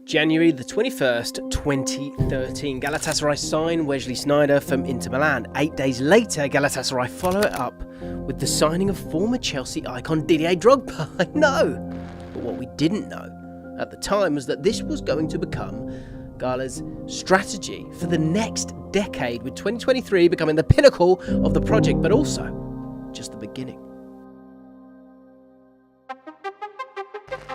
January the 21st, 2013. Galatasaray sign Wesley Sneijder from Inter Milan. 8 days later, Galatasaray follow it up with the signing of former Chelsea icon Didier Drogba. I know! But what we didn't know at the time was that this was going to become Gala's strategy for the next decade, with 2023 becoming the pinnacle of the project, but also just the beginning.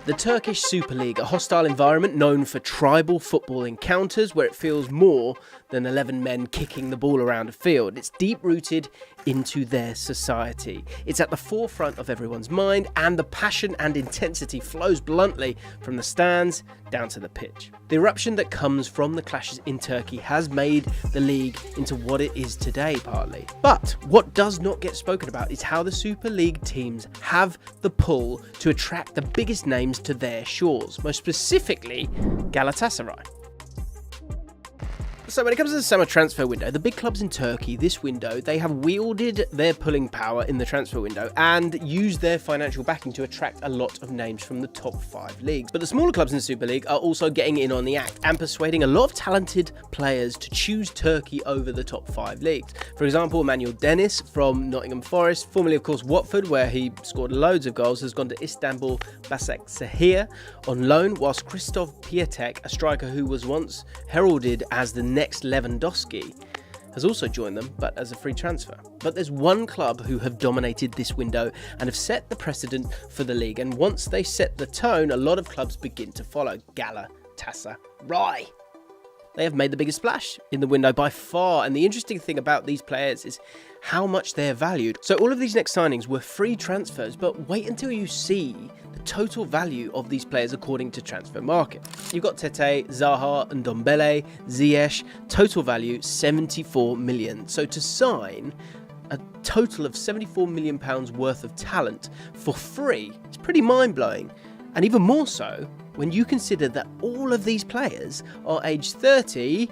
The Turkish SuperLig, a hostile environment known for tribal football encounters where it feels more than 11 men kicking the ball around a field. It's deep-rooted into their society. It's at the forefront of everyone's mind, and the passion and intensity flows bluntly from the stands down to the pitch. The eruption that comes from the clashes in Turkey has made the league into what it is today, partly. But what does not get spoken about is how the Super League teams have the pull to attract the biggest names to their shores, most specifically Galatasaray. So when it comes to the summer transfer window, the big clubs in Turkey this window, they have wielded their pulling power in the transfer window and used their financial backing to attract a lot of names from the top 5 leagues. But the smaller clubs in the Super League are also getting in on the act and persuading a lot of talented players to choose Turkey over the top 5 leagues. For example, Emmanuel Dennis from Nottingham Forest, formerly of course Watford, where he scored loads of goals, has gone to Istanbul Basaksehir on loan, whilst Krzysztof Piatek, a striker who was once heralded as the next Lewandowski, has also joined them, but as a free transfer. But there's one club who have dominated this window and have set the precedent for the league, and once they set the tone, a lot of clubs begin to follow: Galatasaray. They have made the biggest splash in the window by far, and the interesting thing about these players is how much they're valued. So all of these next signings were free transfers, but wait until you see the total value of these players according to Transfer Market. You've got Tete, Zaha, Ndombele, Ziyech, total value 74 million. So to sign a total of £74 million worth of talent for free, it's pretty mind-blowing. And even more so when you consider that all of these players are aged 30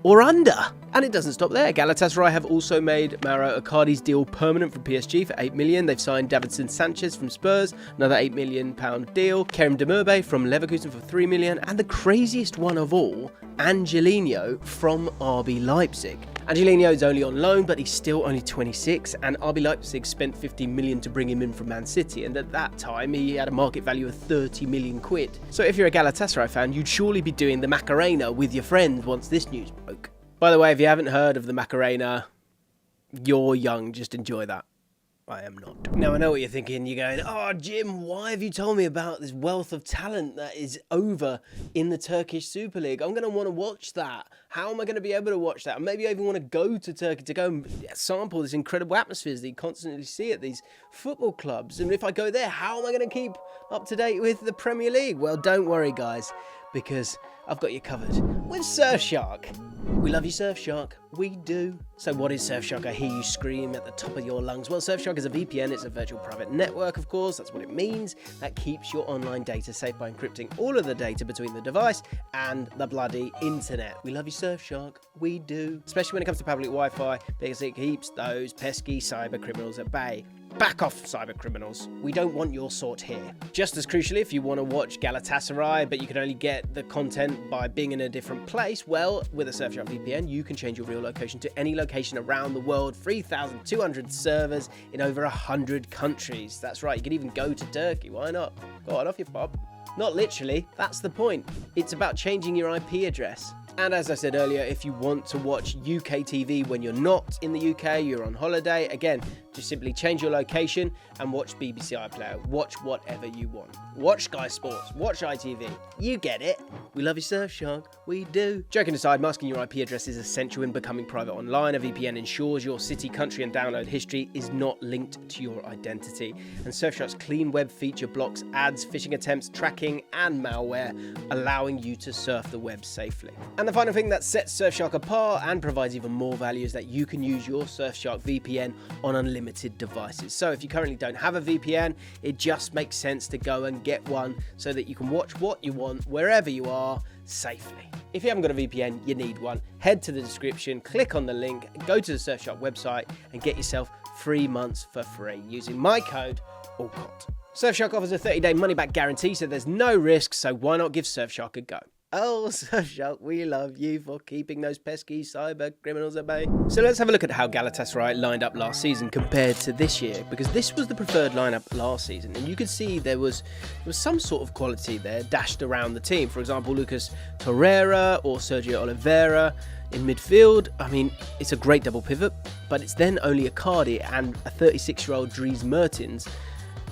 or under. And it doesn't stop there. Galatasaray have also made Mauro Icardi's deal permanent from PSG for £8 million. They've signed Davinson Sanchez from Spurs, another £8 million deal. Kerem Demirbay from Leverkusen for £3 million. And the craziest one of all, Angelino from RB Leipzig. Angelino is only on loan, but he's still only 26, and RB Leipzig spent £50 million to bring him in from Man City, and at that time he had a market value of £30 million. So if you're a Galatasaray fan, you'd surely be doing the Macarena with your friends once this news broke. By the way, if you haven't heard of the Macarena, you're young, just enjoy that. I am not. Now, I know what you're thinking. You're going, oh, Jim, why have you told me about this wealth of talent that is over in the Turkish Super League? I'm going to want to watch that. How am I going to be able to watch that? Maybe I even want to go to Turkey to go and sample this incredible atmospheres that you constantly see at these football clubs. And if I go there, how am I going to keep up to date with the Premier League? Well, don't worry, guys, because I've got you covered with SurfShark. We love you, SurfShark. We do. So what is SurfShark? I hear you scream at the top of your lungs. Well, SurfShark is a VPN. It's a virtual private network, of course. That's what it means. That keeps your online data safe by encrypting all of the data between the device and the bloody internet. We love you, SurfShark. We do. Especially when it comes to public Wi-Fi, because it keeps those pesky cyber criminals at bay. Back off, cyber criminals. We don't want your sort here. Just as crucially, if you want to watch Galatasaray, but you can only get the content by being in a different place, well, with a SurfShark VPN, you can change your real location to any location around the world. 3,200 servers in over 100 countries. That's right, you can even go to Turkey. Why not? Go on, off your pop. Not literally, that's the point. It's about changing your IP address. And as I said earlier, if you want to watch UK TV when you're not in the UK, you're on holiday, again, just simply change your location and watch BBC iPlayer. Watch whatever you want. Watch Sky Sports. Watch ITV. You get it. We love you, SurfShark. We do. Joking aside, masking your IP address is essential in becoming private online. A VPN ensures your city, country, and download history is not linked to your identity. And SurfShark's clean web feature blocks ads, phishing attempts, tracking, and malware, allowing you to surf the web safely. And the final thing that sets SurfShark apart and provides even more value is that you can use your SurfShark VPN on unlimited devices. So if you currently don't have a VPN, it just makes sense to go and get one so that you can watch what you want wherever you are safely. If you haven't got a VPN, you need one. Head to the description, click on the link, go to the SurfShark website and get yourself 3 months for free using my code Allcott. SurfShark offers a 30-day money-back guarantee, so there's no risk, so why not give SurfShark a go? Oh, SurfShark, we love you for keeping those pesky cyber criminals at bay. So let's have a look at how Galatasaray lined up last season compared to this year, because this was the preferred lineup last season, and you could see there was some sort of quality there dashed around the team. For example, Lucas Torreira or Sergio Oliveira in midfield. I mean, it's a great double pivot, but it's then only Icardi and a 36-year-old Dries Mertens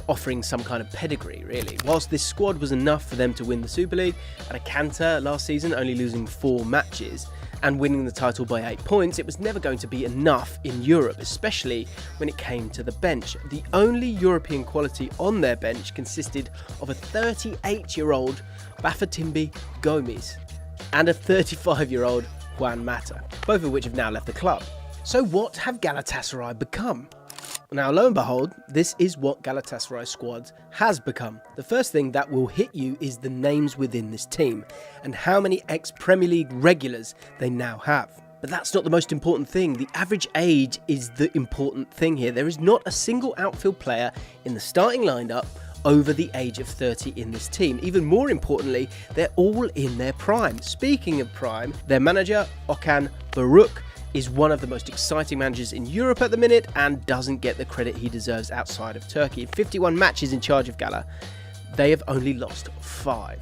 offering some kind of pedigree, really. Whilst this squad was enough for them to win the Super League, at Atalanta last season only losing 4 matches and winning the title by 8 points, it was never going to be enough in Europe, especially when it came to the bench. The only European quality on their bench consisted of a 38-year-old Bafétimbi Gomes and a 35-year-old JaackMaate, both of which have now left the club. So what have Galatasaray become? Now, lo and behold, this is what Galatasaray squad has become. The first thing that will hit you is the names within this team and how many ex-Premier League regulars they now have. But that's not the most important thing. The average age is the important thing here. There is not a single outfield player in the starting lineup over the age of 30 in this team. Even more importantly, they're all in their prime. Speaking of prime, their manager, Okan Buruk, is one of the most exciting managers in Europe at the minute and doesn't get the credit he deserves outside of Turkey. In 51 matches in charge of Gala, they have only lost 5.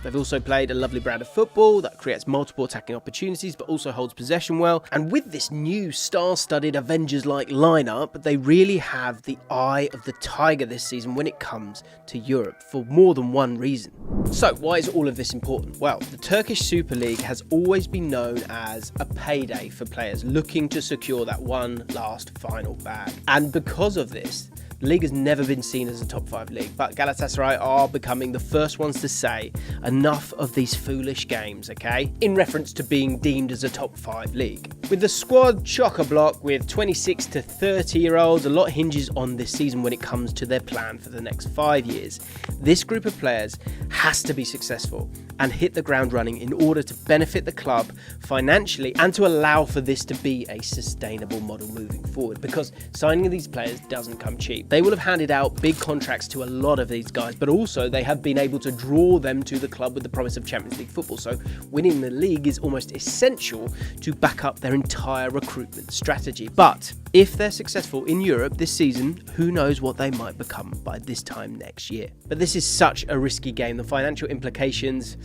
They've also played a lovely brand of football that creates multiple attacking opportunities but also holds possession well. And with this new star-studded Avengers-like lineup, they really have the eye of the tiger this season when it comes to Europe for more than one reason. So why is all of this important? Well, the Turkish Super League has always been known as a payday for players looking to secure that one last final bag. And because of this, the league has never been seen as a top 5 league, but Galatasaray are becoming the first ones to say enough of these foolish games, okay? In reference to being deemed as a top 5 league. With the squad chock-a-block with 26 to 30-year-olds, a lot hinges on this season when it comes to their plan for the next 5 years. This group of players has to be successful and hit the ground running in order to benefit the club financially and to allow for this to be a sustainable model moving forward, because signing these players doesn't come cheap. They will have handed out big contracts to a lot of these guys, but also they have been able to draw them to the club with the promise of Champions League football. So winning the league is almost essential to back up their entire recruitment strategy. But if they're successful in Europe this season, who knows what they might become by this time next year. But this is such a risky game. The financial implications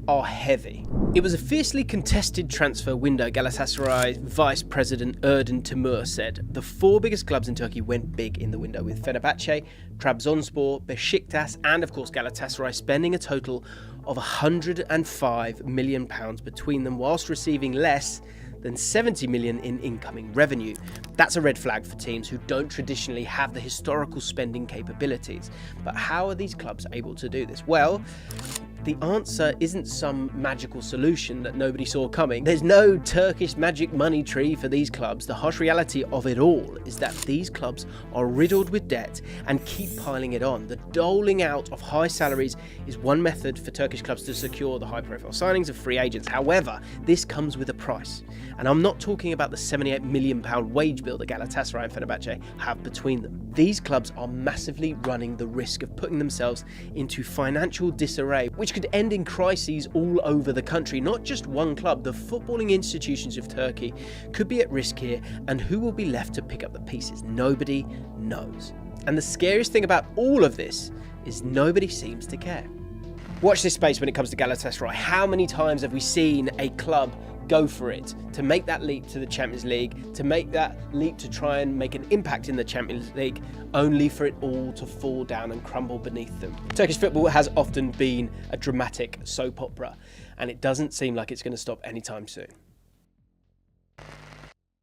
are heavy. It was a fiercely contested transfer window. Galatasaray Vice President Erden Timur said the 4 biggest clubs in Turkey went big in the window, with Fenerbahce, Trabzonspor, Besiktas and of course Galatasaray spending a total of £105 million between them, whilst receiving less than 70 million in incoming revenue. That's a red flag for teams who don't traditionally have the historical spending capabilities. But how are these clubs able to do this? Well, the answer isn't some magical solution that nobody saw coming. There's no Turkish magic money tree for these clubs. The harsh reality of it all is that these clubs are riddled with debt and keep piling it on. The doling out of high salaries is one method for Turkish clubs to secure the high-profile signings of free agents. However, this comes with a price. And I'm not talking about the £78 million wage bill that Galatasaray and Fenerbahce have between them. These clubs are massively running the risk of putting themselves into financial disarray, which could end in crises all over the country. Not just one club, the footballing institutions of Turkey could be at risk here, and who will be left to pick up the pieces? Nobody knows. And the scariest thing about all of this is nobody seems to care. Watch this space when it comes to Galatasaray. How many times have we seen a club go for it to make that leap to the Champions League, to make that leap to try and make an impact in the Champions League, only for it all to fall down and crumble beneath them? Turkish football has often been a dramatic soap opera, and it doesn't seem like it's going to stop anytime soon.